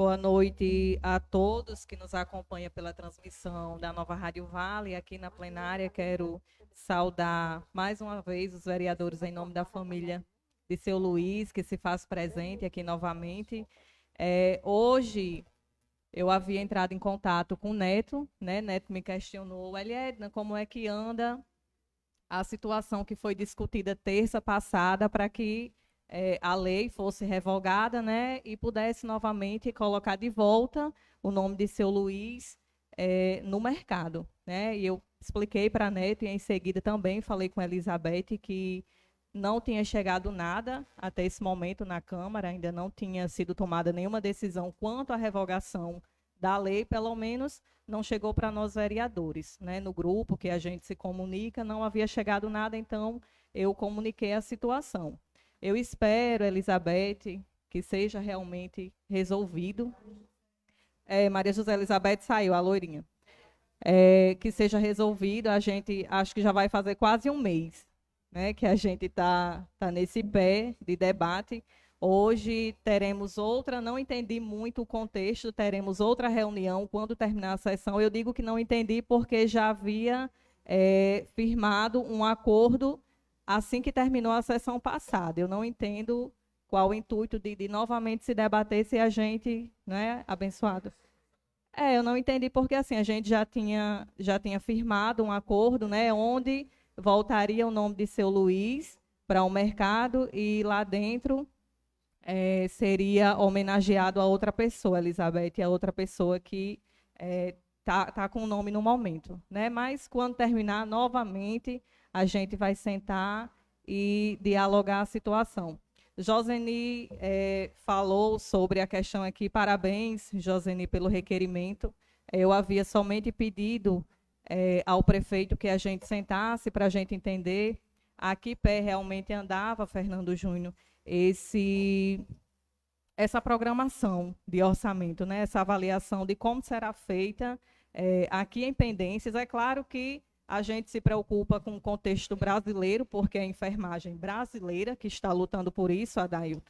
Boa noite a todos que nos acompanham pela transmissão da Nova Rádio Vale. Aqui na plenária, quero saudar mais uma vez os vereadores em nome da família de seu Luiz, que se faz presente aqui novamente. Hoje, eu havia entrado em contato com o Neto, né? Neto me questionou, Eliedna, como é que anda a situação que foi discutida terça passada para que a lei fosse revogada, né, e pudesse novamente colocar de volta o nome de seu Luiz no mercado, né? E eu expliquei para a Neto e em seguida também falei com a Elizabeth que não tinha chegado nada até esse momento na Câmara, ainda não tinha sido tomada nenhuma decisão quanto à revogação da lei, pelo menos não chegou para nós vereadores, né? No grupo que a gente se comunica, não havia chegado nada, então eu comuniquei a situação. Eu espero, Elizabeth, que seja realmente resolvido. Maria José Elizabeth saiu, a loirinha. Que seja resolvido, a gente acho que já vai fazer quase um mês, né, que a gente tá nesse pé de debate. Hoje teremos outra, não entendi muito o contexto, teremos outra reunião quando terminar a sessão. Eu digo que não entendi porque já havia firmado um acordo assim que terminou a sessão passada. Eu não entendo qual o intuito de novamente se debater se a gente, né, abençoado. Eu não entendi porque assim, a gente já tinha firmado um acordo, né, onde voltaria o nome de seu Luiz para o mercado e lá dentro seria homenageado a outra pessoa, Elizabeth, a outra pessoa que tá com o nome no momento, né? Mas quando terminar novamente, a gente vai sentar e dialogar a situação. Joseni falou sobre a questão aqui. Parabéns, Joseni, pelo requerimento. Eu havia somente pedido ao prefeito que a gente sentasse para a gente entender a que pé realmente andava, Fernando Júnior, essa programação de orçamento, né? Essa avaliação de como será feita aqui em Pendências. É claro que a gente se preocupa com o contexto brasileiro, porque é a enfermagem brasileira que está lutando por isso, Adailton.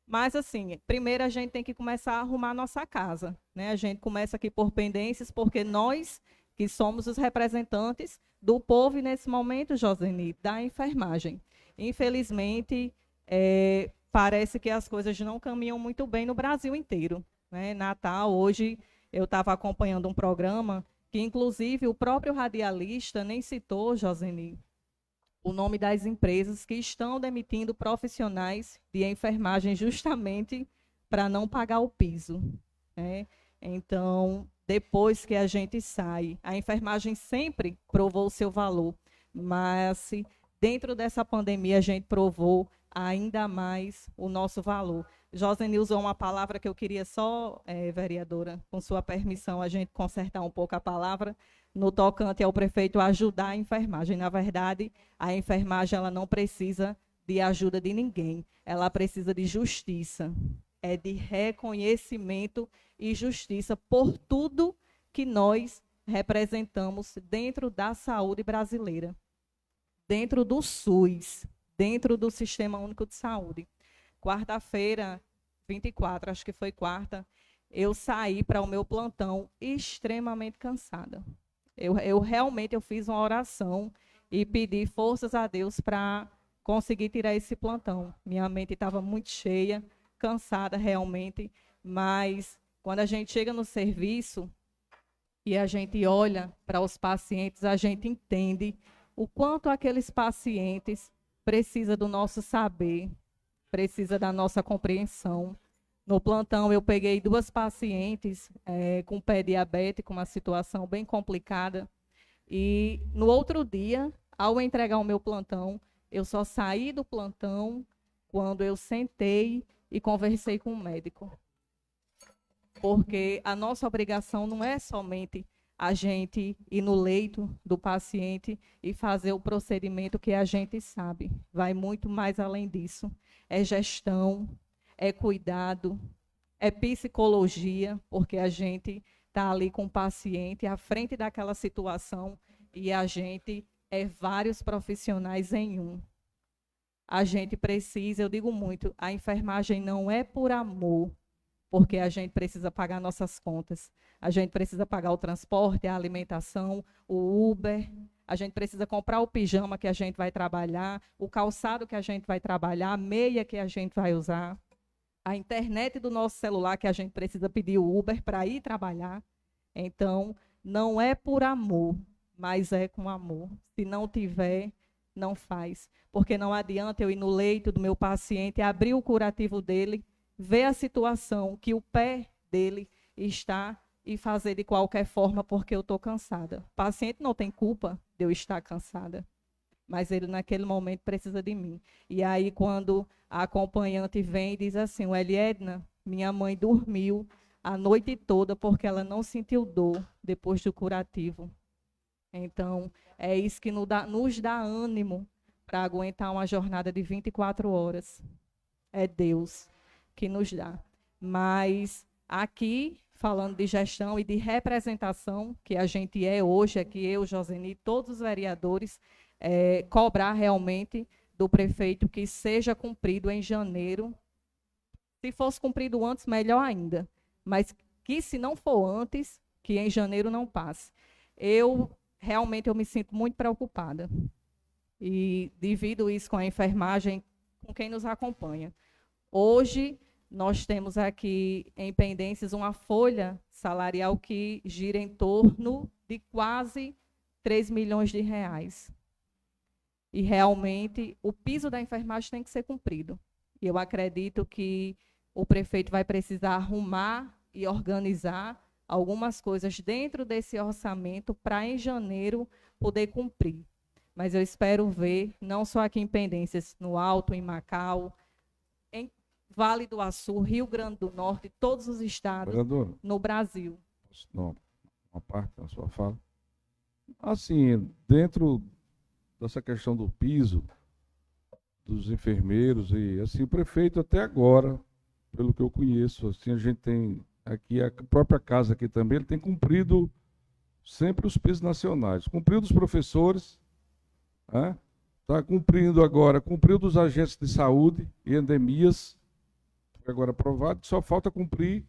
Mas, assim, primeiro a gente tem que começar a arrumar a nossa casa, né? A gente começa aqui por Pendências, porque nós, que somos os representantes do povo, e nesse momento, Joseni, da enfermagem. Infelizmente, parece que as coisas não caminham muito bem no Brasil inteiro, né? Natal, hoje, eu estava acompanhando um programa que, inclusive, o próprio radialista nem citou, Joseni, o nome das empresas que estão demitindo profissionais de enfermagem justamente para não pagar o piso, né? Então, depois que a gente sai, a enfermagem sempre provou o seu valor, mas dentro dessa pandemia a gente provou ainda mais o nosso valor. Joseni usou uma palavra que eu queria só, vereadora, com sua permissão, a gente consertar um pouco a palavra, no tocante ao prefeito ajudar a enfermagem. Na verdade, a enfermagem ela não precisa de ajuda de ninguém, ela precisa de justiça, de reconhecimento e justiça por tudo que nós representamos dentro da saúde brasileira, dentro do SUS, dentro do Sistema Único de Saúde. Quarta-feira, 24, acho que foi quarta, eu saí para o meu plantão extremamente cansada. Eu realmente fiz uma oração e pedi forças a Deus para conseguir tirar esse plantão. Minha mente estava muito cheia, cansada realmente, mas quando a gente chega no serviço e a gente olha para os pacientes, a gente entende o quanto aqueles pacientes precisam do nosso saber, precisa da nossa compreensão. No plantão, eu peguei 2 pacientes com pé diabético, uma situação bem complicada. E no outro dia, ao entregar o meu plantão, eu só saí do plantão quando eu sentei e conversei com o médico. Porque a nossa obrigação não é somente a gente ir no leito do paciente e fazer o procedimento que a gente sabe. Vai muito mais além disso. É gestão, é cuidado, é psicologia, porque a gente está ali com o paciente à frente daquela situação e a gente é vários profissionais em um. A gente precisa, eu digo muito, a enfermagem não é por amor, porque a gente precisa pagar nossas contas. A gente precisa pagar o transporte, a alimentação, o Uber. A gente precisa comprar o pijama que a gente vai trabalhar, o calçado que a gente vai trabalhar, a meia que a gente vai usar, a internet do nosso celular que a gente precisa pedir o Uber para ir trabalhar. Então, não é por amor, mas é com amor. Se não tiver, não faz. Porque não adianta eu ir no leito do meu paciente, abrir o curativo dele, ver a situação que o pé dele está e fazer de qualquer forma porque eu estou cansada. O paciente não tem culpa de eu estar cansada, mas ele naquele momento precisa de mim. E aí quando a acompanhante vem e diz assim, Eliedna, minha mãe dormiu a noite toda porque ela não sentiu dor depois do curativo. Então, é isso que nos dá ânimo para aguentar uma jornada de 24 horas. É Deus que nos dá. Mas aqui, falando de gestão e de representação, que a gente é hoje, aqui eu, Joseni, todos os vereadores, cobrar realmente do prefeito que seja cumprido em janeiro. Se fosse cumprido antes, melhor ainda. Mas que se não for antes, que em janeiro não passe. Realmente eu me sinto muito preocupada. E divido isso com a enfermagem, com quem nos acompanha. Hoje, nós temos aqui em pendências uma folha salarial que gira em torno de quase 3 milhões de reais. E realmente o piso da enfermagem tem que ser cumprido. E eu acredito que o prefeito vai precisar arrumar e organizar algumas coisas dentro desse orçamento para em janeiro poder cumprir. Mas eu espero ver, não só aqui em Pendências, no Alto, em Macau, em Vale do Açu, Rio Grande do Norte, todos os estados no Brasil. Não, uma parte da sua fala. Assim, dentro dessa questão do piso, dos enfermeiros, e assim, o prefeito até agora, pelo que eu conheço, assim, a gente tem aqui, a própria casa aqui também, ele tem cumprido sempre os pisos nacionais. Cumpriu dos professores, está cumprindo agora, cumpriu dos agentes de saúde e endemias, foi agora aprovado, só falta cumprir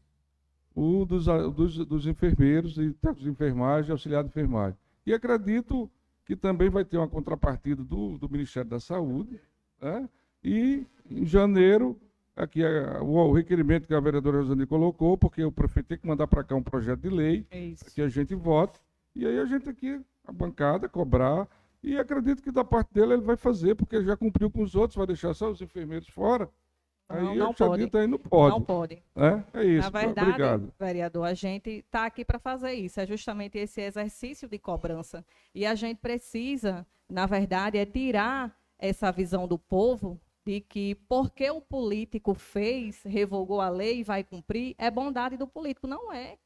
o dos enfermeiros e técnicos de enfermagem e auxiliar de enfermagem. E acredito que também vai ter uma contrapartida do Ministério da Saúde, e em janeiro, aqui o requerimento que a vereadora Rosane colocou, porque o prefeito tem que mandar para cá um projeto de lei, que a gente vote, e aí a gente aqui, a bancada, cobrar, e acredito que da parte dele ele vai fazer, porque ele já cumpriu com os outros, vai deixar só os enfermeiros fora. Aí não pode. Aí não pode. Não pode. É isso. Na verdade, obrigado. Vereador, a gente está aqui para fazer isso, é justamente esse exercício de cobrança. E a gente precisa, na verdade, tirar essa visão do povo de que porque o político fez, revogou a lei e vai cumprir, é bondade do político. Não é.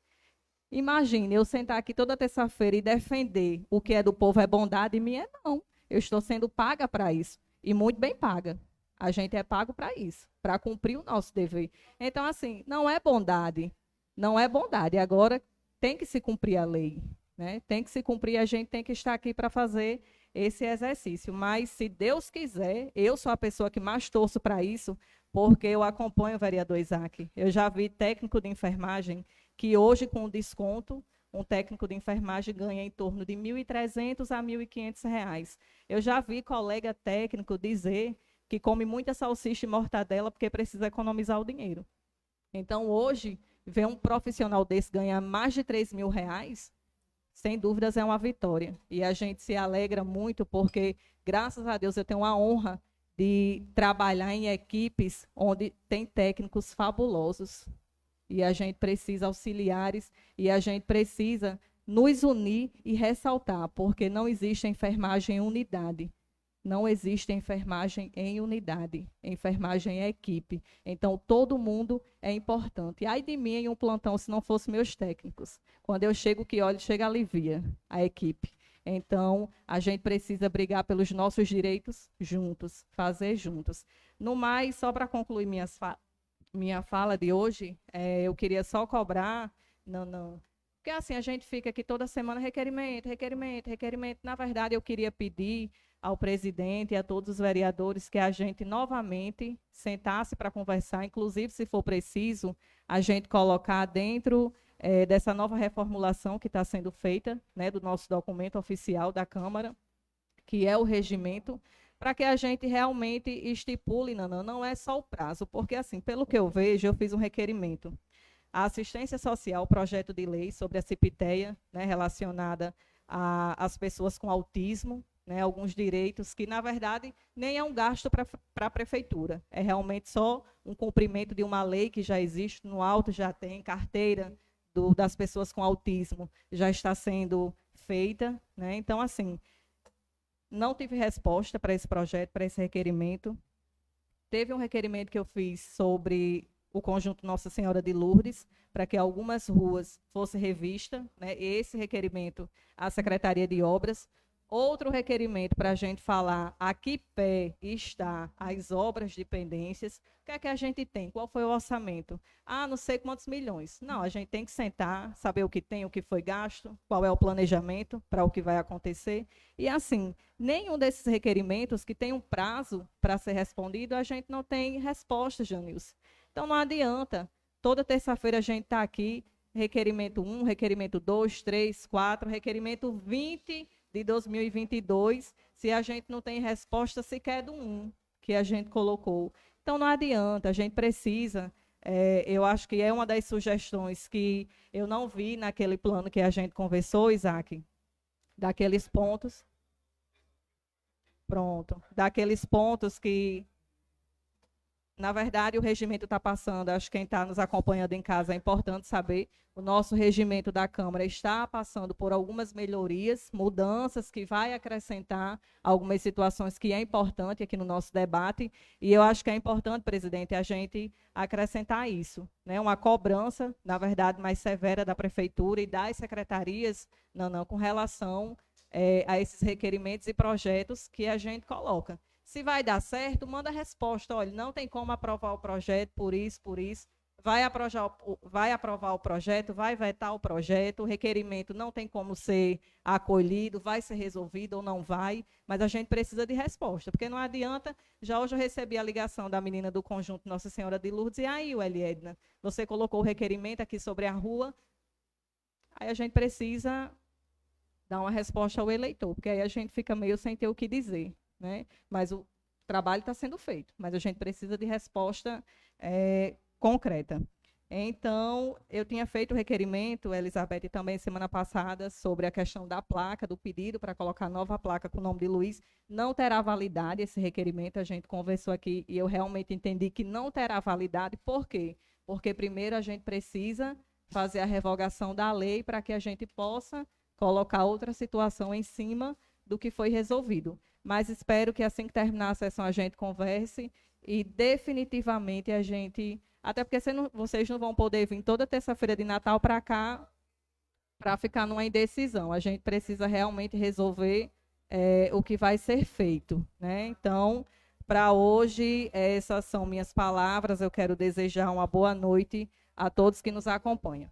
Imagine, eu sentar aqui toda terça-feira e defender o que é do povo é bondade, e minha não. Eu estou sendo paga para isso, e muito bem paga. A gente é pago para isso, para cumprir o nosso dever. Então, assim, não é bondade. Não é bondade. Agora, tem que se cumprir a lei, né? Tem que se cumprir, a gente tem que estar aqui para fazer esse exercício. Mas, se Deus quiser, eu sou a pessoa que mais torço para isso, porque eu acompanho o vereador Isaac. Eu já vi técnico de enfermagem que hoje, com desconto, um técnico de enfermagem ganha em torno de R$ 1.300 a R$ 1.500. Eu já vi colega técnico dizer que come muita salsicha e mortadela porque precisa economizar o dinheiro. Então, hoje, ver um profissional desse ganhar mais de R$ 3.000, sem dúvidas é uma vitória. E a gente se alegra muito porque, graças a Deus, eu tenho a honra de trabalhar em equipes onde tem técnicos fabulosos. E a gente precisa auxiliares e a gente precisa nos unir e ressaltar, porque não existe enfermagem em unidade. Não existe enfermagem em unidade, enfermagem é equipe. Então, todo mundo é importante. Ai de mim em um plantão, se não fossem meus técnicos. Quando eu chego, que olho, chega alivia a equipe. Então, a gente precisa brigar pelos nossos direitos juntos, fazer juntos. No mais, só para concluir minha fala de hoje, eu queria só cobrar, porque assim, a gente fica aqui toda semana, requerimento. Na verdade, eu queria pedir ao presidente e a todos os vereadores que a gente novamente sentasse para conversar, inclusive, se for preciso, a gente colocar dentro dessa nova reformulação que está sendo feita, né, do nosso documento oficial da Câmara, que é o regimento, para que a gente realmente estipule, não é só o prazo, porque, assim, pelo que eu vejo, eu fiz um requerimento. A assistência social, projeto de lei sobre a CIPTEA, né, relacionada às pessoas com autismo, né, alguns direitos que, na verdade, nem é um gasto para a prefeitura, é realmente só um cumprimento de uma lei que já existe, no alto já tem carteira das pessoas com autismo, já está sendo feita, né? Então, assim, não tive resposta para esse projeto, para esse requerimento. Teve um requerimento que eu fiz sobre o conjunto Nossa Senhora de Lourdes, para que algumas ruas fossem revistas, né? Esse requerimento à Secretaria de Obras. Outro requerimento para a gente falar a que pé está as obras de pendências, o que é que a gente tem, qual foi o orçamento? Ah, não sei quantos milhões. Não, a gente tem que sentar, saber o que tem, o que foi gasto, qual é o planejamento para o que vai acontecer. E assim, nenhum desses requerimentos que tem um prazo para ser respondido, a gente não tem resposta, Janilson. Então não adianta, toda terça-feira a gente está aqui, requerimento 1, requerimento 2, 3, 4, requerimento 20 de 2022, se a gente não tem resposta sequer do 1 que a gente colocou. Então, não adianta, a gente precisa, eu acho que é uma das sugestões que eu não vi naquele plano que a gente conversou, Isaac, daqueles pontos, pronto, daqueles pontos que, na verdade, o regimento está passando, acho que quem está nos acompanhando em casa é importante saber, o nosso regimento da Câmara está passando por algumas melhorias, mudanças que vai acrescentar algumas situações que é importante aqui no nosso debate, e eu acho que é importante, presidente, a gente acrescentar isso, né? Uma cobrança, na verdade, mais severa da Prefeitura e das secretarias, com relação a esses requerimentos e projetos que a gente coloca. Se vai dar certo, manda a resposta. Olha, não tem como aprovar o projeto por isso. Vai aprovar o projeto, vai vetar o projeto, o requerimento não tem como ser acolhido, vai ser resolvido ou não vai, mas a gente precisa de resposta, porque não adianta, já hoje eu recebi a ligação da menina do conjunto Nossa Senhora de Lourdes, e aí, Welly Edna, você colocou o requerimento aqui sobre a rua, aí a gente precisa dar uma resposta ao eleitor, porque aí a gente fica meio sem ter o que dizer, né? Mas o trabalho está sendo feito, mas a gente precisa de resposta concreta. Então, eu tinha feito o requerimento, Elizabeth, também semana passada, sobre a questão da placa, do pedido para colocar nova placa com o nome de Luiz. Não terá validade esse requerimento, a gente conversou aqui e eu realmente entendi que não terá validade. Por quê? Porque primeiro a gente precisa fazer a revogação da lei para que a gente possa colocar outra situação em cima do que foi resolvido. Mas espero que assim que terminar a sessão a gente converse e definitivamente a gente... Até porque vocês não vão poder vir toda terça-feira de Natal para cá para ficar numa indecisão. A gente precisa realmente resolver o que vai ser feito, né? Então, para hoje, essas são minhas palavras. Eu quero desejar uma boa noite a todos que nos acompanham.